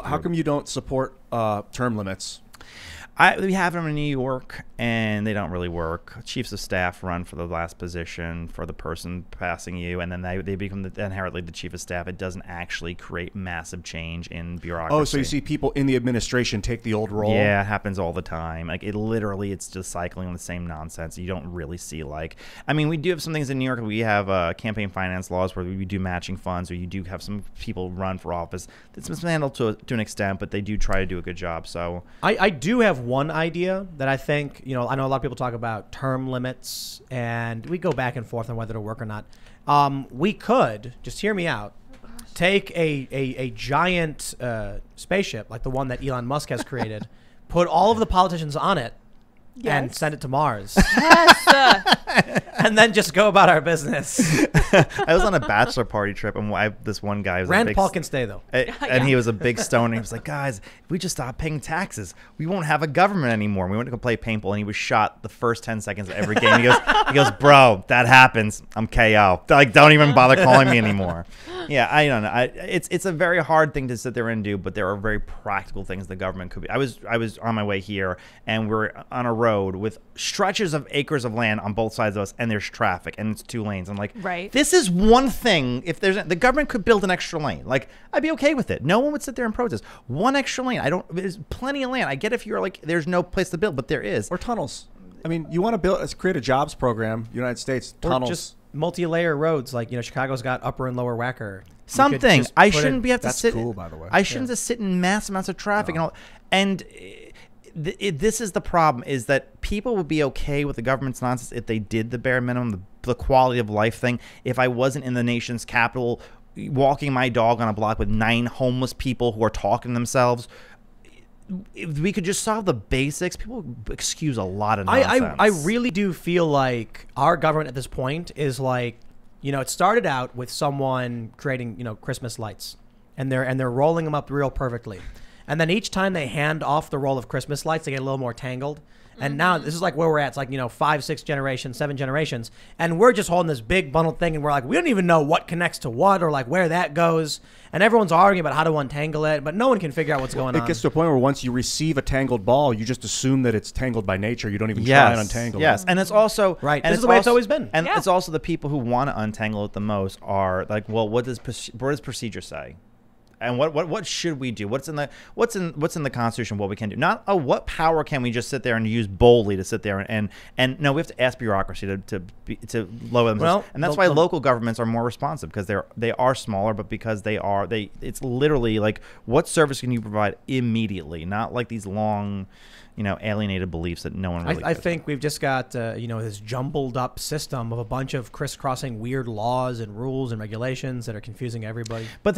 How come you don't support term limits? We have them in New York, and they don't really work. Chiefs of staff run for the last position for the person passing you, and then they become inherently the chief of staff. It doesn't actually create massive change in bureaucracy. Oh, so you see people in the administration take the old role? Yeah, it happens all the time. Like, it's just cycling the same nonsense. You don't really see, like, I mean, we do have some things in New York. We have campaign finance laws where we do matching funds, or you do have some people run for office. It's mishandled to an extent, but they do try to do a good job. So I do have one idea that I think, I know a lot of people talk about term limits, and we go back and forth on whether it'll work or not. We could, just hear me out, take a giant spaceship like the one that Elon Musk has created, put all of the politicians on it, and send it to Mars. Yes. And then just go about our business. I was on a bachelor party trip, and this one guy was Rand Paul can stay, though. And he was a big stoner. He was like, guys, if we just stop paying taxes, we won't have a government anymore. And we went to go play paintball, and he was shot the first 10 seconds of every game. He goes, bro, that happens. I'm KO. Like, don't even bother calling me anymore. Yeah, I don't know. It's a very hard thing to sit there and do, but there are very practical things the government could be. I was on my way here, and we're on a road with stretches of acres of land on both sides of us, and there's traffic, and it's 2 lanes. I'm like, right. This is one thing. If the government could build an extra lane, like, I'd be okay with it. No one would sit there and protest. One extra lane. There's plenty of land. I get if you're like, there's no place to build, but there is. Or tunnels. I mean, you want to create a jobs program, United States, tunnels. Or just multi-layer roads, like, Chicago's got upper and lower Wacker. Something. I shouldn't be have to sit. That's cool, by the way. I shouldn't have to sit in mass amounts of traffic and this is the problem, is that people would be okay with the government's nonsense if they did the bare minimum, the quality of life thing. If I wasn't in the nation's capital walking my dog on a block with 9 homeless people who are talking to themselves, if we could just solve the basics, people excuse a lot of nonsense. I really do feel like our government at this point is like, it started out with someone creating, Christmas lights, and they're rolling them up real perfectly. And then each time they hand off the roll of Christmas lights, they get a little more tangled. And now this is like where we're at. It's like, 5, 6 generations, 7 generations. And we're just holding this big bundled thing. And we're like, we don't even know what connects to what or like where that goes. And everyone's arguing about how to untangle it. But no one can figure out what's going on. It gets to a point where once you receive a tangled ball, you just assume that it's tangled by nature. You don't even try and untangle it. Yes, and it's also... Right, and this is the way it's always been. And it's also the people who want to untangle it the most are like, well, what does procedure say? And what should we do? What's in the Constitution? What we can do? Not what power can we just sit there and use boldly to sit there and no, we have to ask bureaucracy to lower them. Well, and that's why local governments are more responsive, because they are smaller, but because it's literally like, what service can you provide immediately? Not like these long, alienated beliefs that no one really. I think we've just got this jumbled up system of a bunch of crisscrossing weird laws and rules and regulations that are confusing everybody. But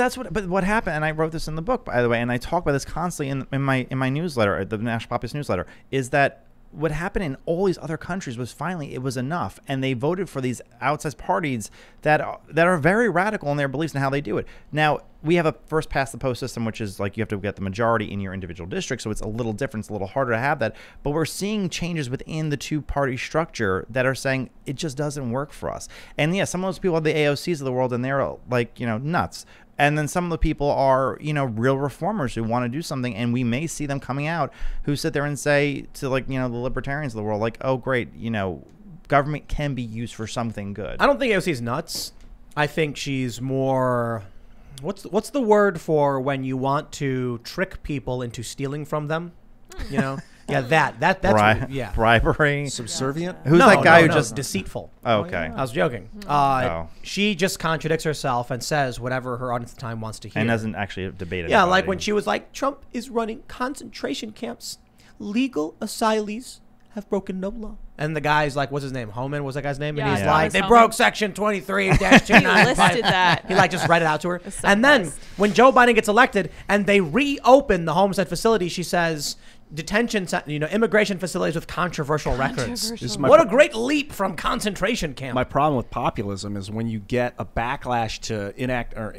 what happened, and I wrote this in the book, by the way, and I talk about this constantly in my newsletter, the National Populist newsletter, is that what happened in all these other countries was finally it was enough, and they voted for these outsized parties that are very radical in their beliefs and how they do it. Now, we have a first past the post system, which is like you have to get the majority in your individual district, so it's a little different, it's a little harder to have that. But we're seeing changes within the 2-party structure that are saying it just doesn't work for us. And yeah, some of those people are the AOCs of the world, and they're like, nuts. And then some of the people are, real reformers who want to do something, and we may see them coming out who sit there and say to, like, the libertarians of the world, like, oh, great, government can be used for something good. I don't think AOC is nuts. I think she's more, what's the word for when you want to trick people into stealing from them? Yeah, that's yeah. Bribery. Subservient? Who's that guy who just deceitful? Oh, okay. I was joking. She just contradicts herself and says whatever her audience at the time wants to hear. And doesn't actually debate it. Yeah, like when she was like, Trump is running concentration camps. Legal asylees have broken no law. And the guy's like, what's his name? Homan was that guy's name? Yeah, and he's like, they broke section 23-295. He listed that. He just read it out to her. So and then when Joe Biden gets elected and they reopen the homestead facility, she says, detention, immigration facilities with controversial records. What a great leap from concentration camp. My problem with populism is when you get a backlash to enact or,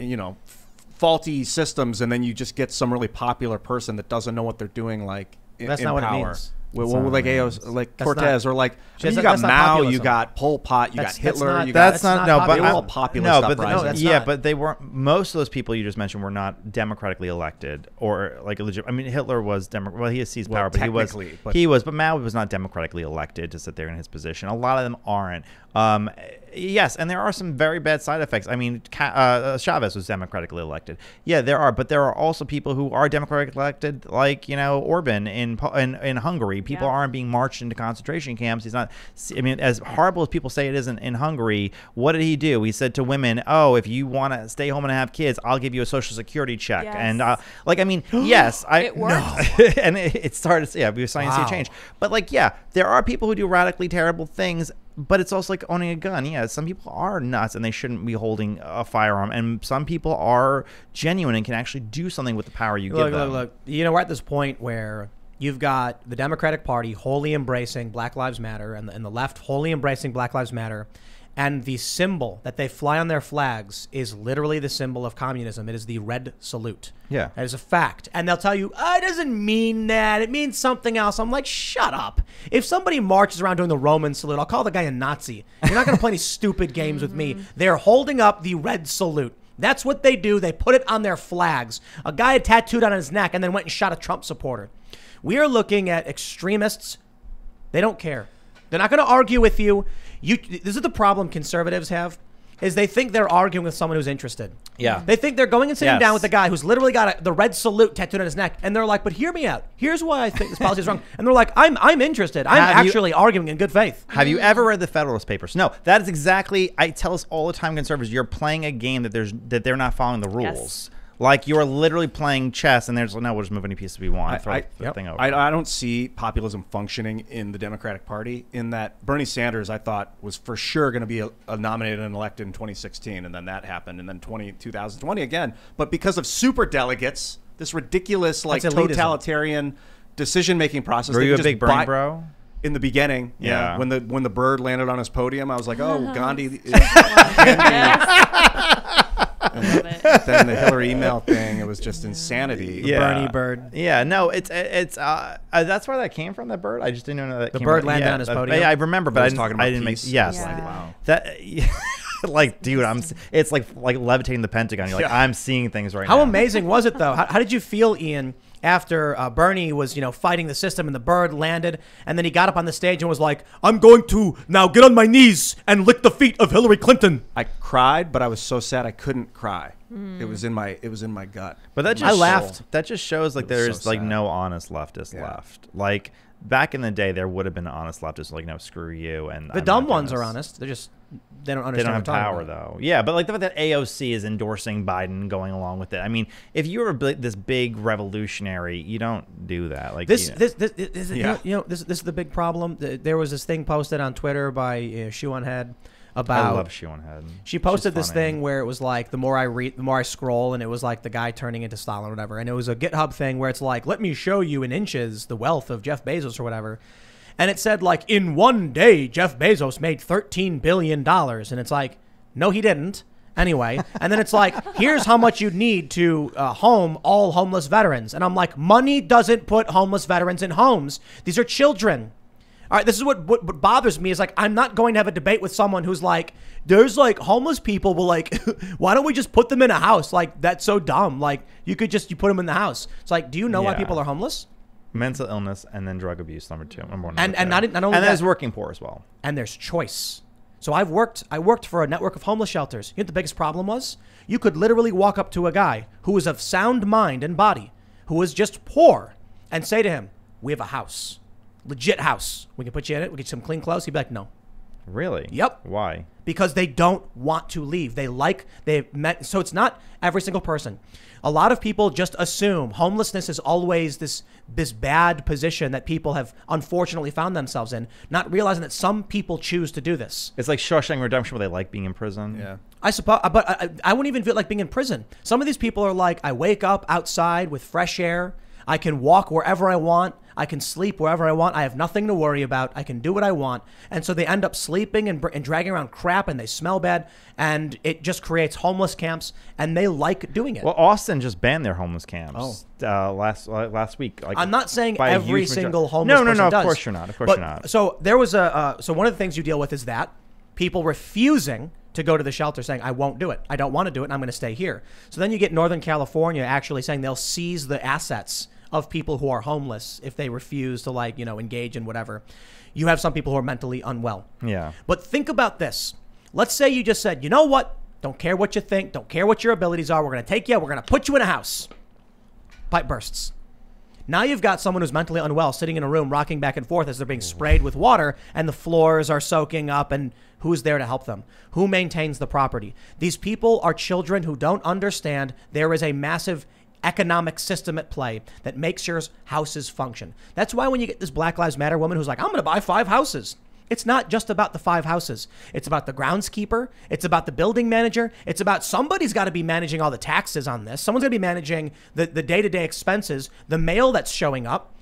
faulty systems, and then you just get some really popular person that doesn't know what they're doing, like That's in not power. what it means. like names. like That's Cortez, or like That's you not- got that's not Mao, you populism. got Pol Pot, you got That's Hitler, not- you got That's not not no, but they were all populism. populist no, but uprisings. that's yeah, not. but they weren't. Most of those people you just mentioned were not democratically elected or like legit. I mean, Hitler was well, he has seized Well, power, but technically, but- but Mao was not democratically elected to sit there in his position. A lot of them aren't. Yes, and there are some very bad side effects. I mean, Chavez was democratically elected. Yeah, there are, but there are also people who are democratically elected, like Orban in Hungary. People Yeah. aren't being marched into concentration camps. He's not. I mean, as horrible as people say it is in Hungary, what did he do? He said to women, "Oh, if you want to stay home and have kids, I'll give you a social security check." Yes. And I mean, yes, It worked. and it started. Yeah, we were starting to see a Wow. change. But like, yeah, there are people who do radically terrible things. But it's also like owning a gun. Yeah, some people are nuts and they shouldn't be holding a firearm. And some people are genuine and can actually do something with the power you give them. Look. We're at this point where you've got the Democratic Party wholly embracing Black Lives Matter and the left wholly embracing Black Lives Matter. And the symbol that they fly on their flags is literally the symbol of communism. It is the red salute. Yeah. That is a fact. And they'll tell you, it doesn't mean that. It means something else. I'm like, shut up. If somebody marches around doing the Roman salute, I'll call the guy a Nazi. You're not going to play any stupid games with me. They're holding up the red salute. That's what they do. They put it on their flags. A guy had tattooed on his neck and then went and shot a Trump supporter. We are looking at extremists. They don't care. They're not going to argue with you. This is the problem conservatives have, is they think they're arguing with someone who's interested. Yeah. They think they're going and sitting Yes. down with the guy who's literally got the red salute tattooed on his neck, and they're like, "But hear me out. Here's why I think this policy is wrong." And they're like, "I'm interested. I'm Have you- actually arguing in good faith." Have you ever read the Federalist Papers? No, that is exactly. I tell us all the time, conservatives, you're playing a game that they're not following the rules. Yes. Like you're literally playing chess, and there's no, we'll just move any pieces we want. Throw the thing over. I don't see populism functioning in the Democratic Party in that Bernie Sanders, I thought, was for sure going to be nominated and elected in 2016, and then that happened, and then 2020 again. But because of super delegates, this ridiculous like That's elitism. totalitarian decision-making process. Were they you a could big just Bernie buy- bro? In the beginning, yeah. Yeah. When the bird landed on his podium, I was like, "Oh, Gandhi." Love it. Then the Hillary email thing, it was just insanity. Yeah. Bernie bird. Yeah, no, it's that's where that came from. That bird, I just didn't know that. The came bird from, landed yeah, on his that- podium? Yeah, I remember, but He I was didn't, talking about I didn't make. peace. Yes, Yeah. Like, wow. that. Like, dude, it's like levitating the Pentagon. You're like, I'm seeing things right now. How amazing was it, though? How did you feel, Ian, after Bernie was, fighting the system and the bird landed, and then he got up on the stage and was like, "I'm going to now get on my knees and lick the feet of Hillary Clinton." I cried, but I was so sad I couldn't cry. It was in my gut. But that My just I laughed. soul. That just shows like It was there's so like sad. no honest leftist Yeah. left. Like back in the day, there would have been honest leftists like, no, screw you. And The I'm dumb not ones doing are this. honest. They don't They understand don't have what we're power talking about. though. Yeah, but like the fact that AOC is endorsing Biden, going along with it. I mean, if you were this big revolutionary, you don't do that. Like This, you know. this, Yeah. this is the big problem. There was this thing posted on Twitter by Shoe on Head I about. love Shoe on Head. She posted She's this funny. thing where it was like, the more I read, the more I scroll, and it was like the guy turning into Stalin or whatever. And it was a GitHub thing where it's like, let me show you in inches the wealth of Jeff Bezos or whatever. And it said like, in one day, Jeff Bezos made $13 billion. And it's like, no, he didn't. Anyway, and then it's like, here's how much you'd need to home all homeless veterans. And I'm like, money doesn't put homeless veterans in homes. These are children. All right, this is what bothers me is like, I'm not going to have a debate with someone who's like, there's like homeless people, but like, why don't we just put them in a house? Like, that's so dumb. Like, you put them in the house. It's like, do you know why Yeah. people are homeless? Mental illness and then drug abuse, number two. Number one. And number not two. only and that- there's working poor as well. And there's choice. So I worked for a network of homeless shelters. You know what the biggest problem was? You could literally walk up to a guy who was of sound mind and body, who was just poor, and say to him, we have a house. Legit house. We can put you in it. We get you some clean clothes. He'd be like, no. Really? Yep. Why? Because they don't want to leave. So it's not every single person. A lot of people just assume homelessness is always this bad position that people have unfortunately found themselves in, not realizing that some people choose to do this. It's like Shawshank Redemption where they like being in prison. Yeah. I suppose, but I wouldn't even feel like being in prison. Some of these people are like, I wake up outside with fresh air. I can walk wherever I want. I can sleep wherever I want. I have nothing to worry about. I can do what I want. And so they end up sleeping and dragging around crap, and they smell bad, and it just creates homeless camps, and they like doing it. Well, Austin just banned their homeless camps last week. Like, I'm not saying every single homeless person No, does. of course you're not. Of course you're not. So there was so one of the things you deal with is that people refusing to go to the shelter, saying, I won't do it. I don't want to do it, and I'm going to stay here. So then you get Northern California actually saying they'll seize the assets of people who are homeless if they refuse to, like, engage in whatever. You have some people who are mentally unwell. Yeah. But think about this. Let's say you just said, you know what? Don't care what you think. Don't care what your abilities are. We're going to take you. We're going to put you in a house. Pipe bursts. Now you've got someone who's mentally unwell sitting in a room rocking back and forth as they're being sprayed with water, and the floors are soaking up, and who's there to help them? Who maintains the property? These people are children who don't understand there is a massive economic system at play that makes your houses function. That's why when you get this Black Lives Matter woman who's like, I'm going to buy 5 houses. It's not just about the 5 houses. It's about the groundskeeper. It's about the building manager. It's about somebody's got to be managing all the taxes on this. Someone's going to be managing the day-to-day expenses, the mail that's showing up.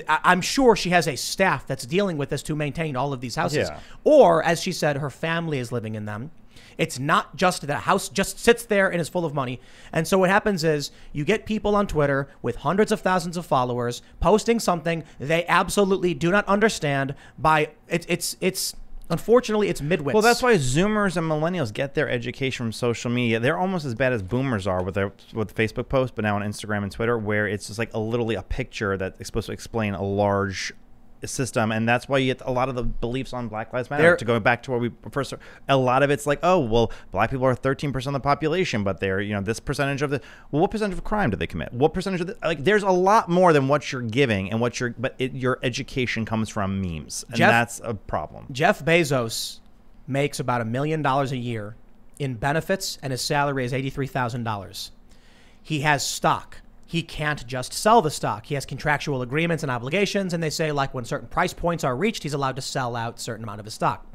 I'm sure she has a staff that's dealing with this to maintain all of these houses. Yeah. Or, as she said, her family is living in them. It's not just that a house just sits there and is full of money. And so what happens is you get people on Twitter with hundreds of thousands of followers posting something they absolutely do not understand it's unfortunately, it's midwits. Well, that's why Zoomers and millennials get their education from social media. They're almost as bad as boomers are with Facebook posts, but now on Instagram and Twitter, where it's just like literally a picture that is supposed to explain a large system, and that's why you get a lot of the beliefs on Black Lives Matter. To go back to where we first, a lot of it's like, oh, well, black people are 13% of the population, but they're this percentage of the. Well, what percentage of crime do they commit? What percentage of there's a lot more than what you're giving and what your education comes from memes, and that's a problem. Jeff Bezos makes about $1 million a year in benefits, and his salary is $83,000. He has stock. He can't just sell the stock. He has contractual agreements and obligations, and they say, like, when certain price points are reached, he's allowed to sell out a certain amount of his stock.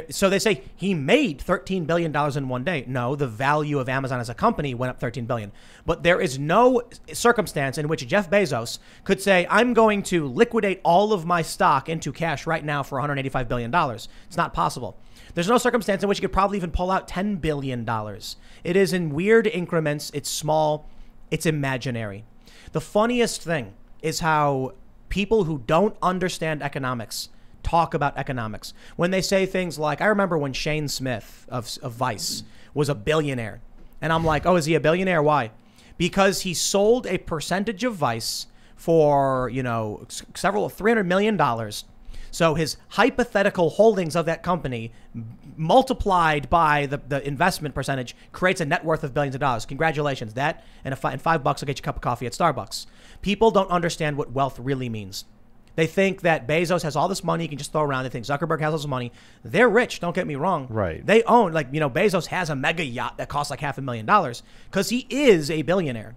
So they say he made $13 billion in one day. No, the value of Amazon as a company went up $13 billion. But there is no circumstance in which Jeff Bezos could say, I'm going to liquidate all of my stock into cash right now for $185 billion. It's not possible. There's no circumstance in which he could probably even pull out $10 billion. It is in weird increments. It's small. It's imaginary. The funniest thing is how people who don't understand economics talk about economics. When they say things like, I remember when Shane Smith of Vice was a billionaire. And I'm like, oh, is he a billionaire? Why? Because he sold a percentage of Vice for, $300 million. So his hypothetical holdings of that company multiplied by the investment percentage creates a net worth of billions of dollars. Congratulations. That and $5 will get you a cup of coffee at Starbucks. People don't understand what wealth really means. They think that Bezos has all this money he can just throw around. They think Zuckerberg has all this money. They're rich. Don't get me wrong. Right. They own, Bezos has a mega yacht that costs like $500,000 because he is a billionaire.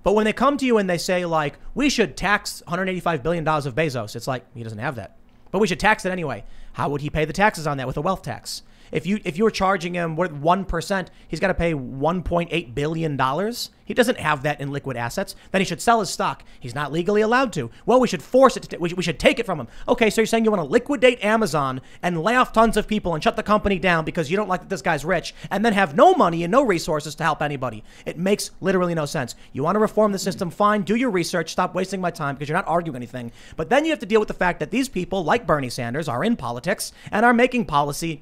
But when they come to you and they say, like, we should tax $185 billion of Bezos, it's like, he doesn't have that. But we should tax it anyway. How would he pay the taxes on that with a wealth tax? If you were charging him 1%, he's got to pay $1.8 billion. He doesn't have that in liquid assets. Then he should sell his stock. He's not legally allowed to. Well, we should force it. We should take it from him. Okay, so you're saying you want to liquidate Amazon and lay off tons of people and shut the company down because you don't like that this guy's rich, and then have no money and no resources to help anybody. It makes literally no sense. You want to reform the system? Fine. Do your research. Stop wasting my time because you're not arguing anything. But then you have to deal with the fact that these people, like Bernie Sanders, are in politics and are making policy.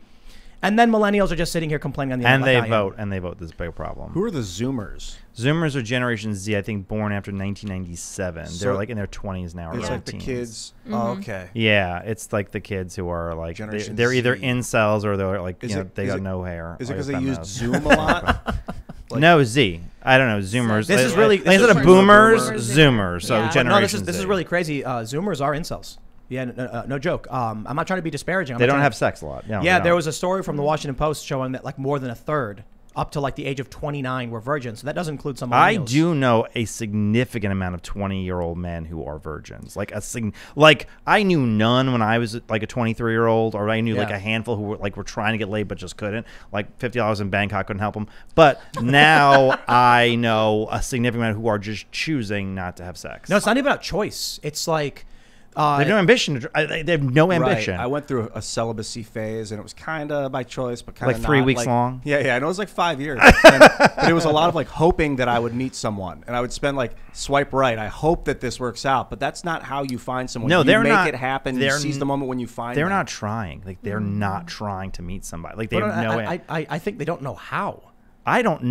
And then millennials are just sitting here complaining on the end. And they vote. This is a big problem. Who are the Zoomers? Zoomers are Generation Z, I think, born after 1997. So they're like in their 20s now. It's or like the teens. kids. Mm-hmm. Oh, okay. Yeah, it's like the kids who are like Generation they're either Z. incels or they're like they got it- no hair. Is it like because a they used feminist. Zoom a lot? Like- No, Z. I don't know. Zoomers. This is really- Like, instead this of is- boomers, Boomers. Zoomers. So Yeah. No, generation this Z. is really crazy. Zoomers are incels. Yeah, no joke. I'm not trying to be disparaging. They don't have sex a lot. No, Yeah, they there don't. was a story from the Washington Post showing that like more than a third up to like the age of 29 were virgins. So that doesn't include some I millennials. do know a significant amount of 20-year-old men who are virgins. Like I knew none when I was like a 23-year-old, or I knew like Yeah. a handful who were trying to get laid but just couldn't. Like $50 in Bangkok couldn't help them. But now I know a significant amount who are just choosing not to have sex. No, it's not even about choice. It's like they have no ambition. They have no ambition. Right. I went through a celibacy phase, and it was kind of by choice, but kind of Like 3 weeks like, long? Yeah, and it was like 5 years. But it was a lot of like hoping that I would meet someone, and I would spend like swipe right. I hope that this works out, but that's not how you find someone. No, you they're make not. it happen. You seize the moment when you find. They're them. not trying. Like they're not trying to meet somebody. Like they but have no. I think they don't know how. I don't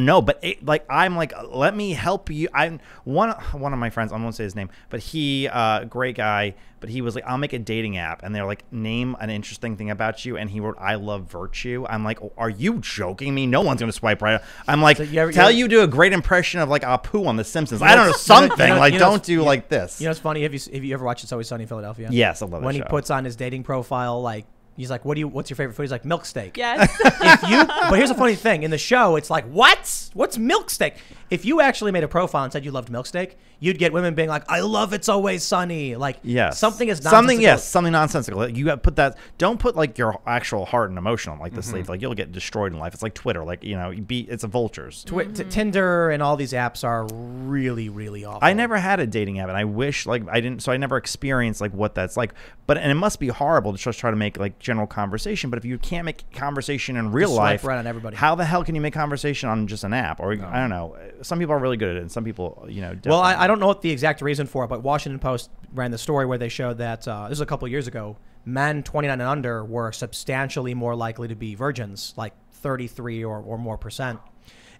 know, but I'm like, let me help you. I'm one of my friends, I won't say his name, but he, great guy, but he was like, I'll make a dating app, and they're like, name an interesting thing about you, and he wrote, I love virtue. I'm like, are you joking me? No one's gonna swipe right. I'm like, So you do a great impression of like Apu on The Simpsons. I don't know, something don't do like this. You know, it's funny. Have you ever watched It's Always Sunny in Philadelphia? Yes, I love that When he show. puts on his dating profile, like he's like, what's your favorite food? He's like, milk steak. Yes. But here's the funny thing. In the show, it's like, what's milk steak? If you actually made a profile and said you loved milk steak, you'd get women being like, I love It's Always Sunny. Like, yes, something is nonsensical. something nonsensical. You got to put that. Don't put like your actual heart and emotion on like the sleeve. Like you'll get destroyed in life. It's like Twitter. Like it's a vultures. Tinder and all these apps are really, really awful. I never had a dating app, and I wish like I didn't. So I never experienced like what that's like. But and it must be horrible to just try to make like general conversation. But if you can't make conversation in real Just swipe life, right on everybody. how the hell can you make conversation on just an app? Or I don't know. Some people are really good at it, and some people, definitely. Well, I don't know what the exact reason for it, but Washington Post ran the story where they showed that this was a couple of years ago. Men 29 and under were substantially more likely to be virgins, like 33 or more percent.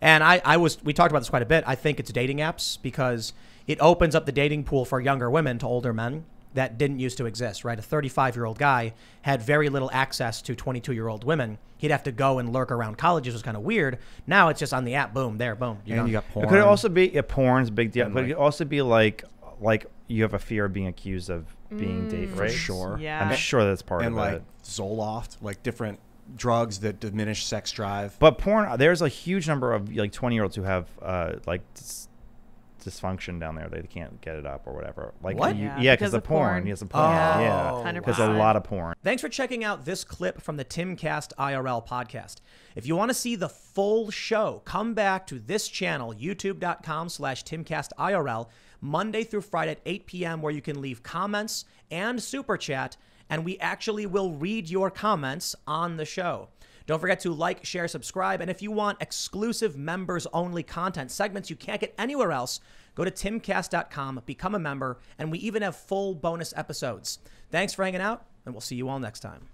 And we talked about this quite a bit. I think it's dating apps because it opens up the dating pool for younger women to older men that didn't used to exist, right? A 35-year-old guy had very little access to 22-year-old women. He'd have to go and lurk around colleges. It was kind of weird. Now it's just on the app, boom, there, boom. And you got porn. It could also be porn's a big deal, And, but like- it could also be like you have a fear of being accused of being dated, right? sure. Yeah. I'm sure that's part and of like it. Zoloft, like different drugs that diminish sex drive. But porn, there's a huge number of like 20-year-olds who have dysfunction down there. They can't get it up or whatever. Like What? Yeah, Yeah, because because the of porn. porn. Yes, the porn. Oh. Yeah, 100%. because a lot of porn. Thanks for checking out this clip from the Timcast IRL podcast. If you want to see the full show, come back to this channel, youtube.com/TimcastIRL, Monday through Friday at 8 p.m., where you can leave comments and super chat, and we actually will read your comments on the show. Don't forget to like, share, subscribe, and if you want exclusive members-only content, segments you can't get anywhere else, go to timcast.com, become a member, and we even have full bonus episodes. Thanks for hanging out, and we'll see you all next time.